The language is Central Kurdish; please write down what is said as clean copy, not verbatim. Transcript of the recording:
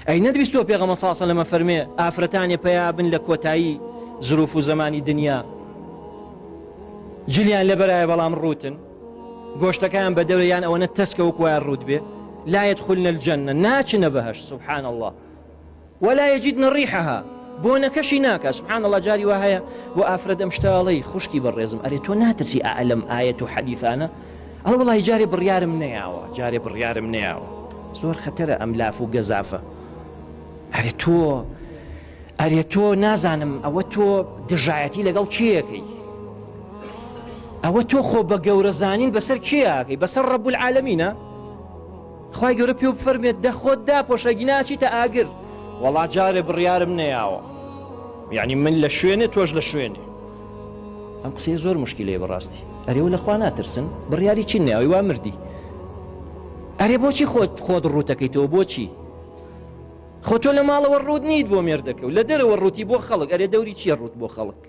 ئەی نەدویستوە پێغەمبەر صلی الله علیه و سلم فەرمێ ئافرەتانی پیا بن لە کۆتایی ظروف و زمانی دنیا جلیان لەبەرایە بەڵام ڕوتن گۆشتەکان بە دەوریان ئەوەنە تەسکە وەکوایان ڕوت بێ لا يدخلن الجنة ناچنە بەهەشت سبحان الله ولا يجدن ريحها بۆ نەکەشی ناکە سبحان الله جاری وا هەیە بۆ ئافرەت ئەم شتاڵەی خوشکی بەڕێزم ئەرێ تۆ ناترسی ئەعلەم ئایەت و حەدیثانە ئەڵێ وەڵی جارێ بڕیارم نەیاوە جارێ بڕیارم نەیاوە زۆر خەتەرە ئەم لاف و گەزافە ئەرێ تۆ نازانم ئەوە تۆ دژایەتی لەگەڵ کێیەکەی ئەوە تۆ خۆ بە گەورەزانین بەسەر کێیەکەی بەسەر ڕەب العالەمینە خوای گەورە پێ بفەرمێت دەخۆت داپۆشەگی ناچیتە ئاگر وەڵا جارێ بڕیارم نەیاوە یعنی من لە شوێنێ تۆش لە شوێنێ ئەم قسەیە زۆر مشکلەیە بەڕاستی ئەرێوە لەخوا ناترسن بڕیاری چی نەیاوی وا مردی ئەرێ بۆچی خۆت ڕوتەکەیتەوە بۆچی خۆ تۆ لە ماڵەوە ڕوود نیت بۆ مێردەکە و لە دەرەوە ڕووتی بۆ خەڵک ئەرێ دەوری چیە ڕوت بۆ خەڵک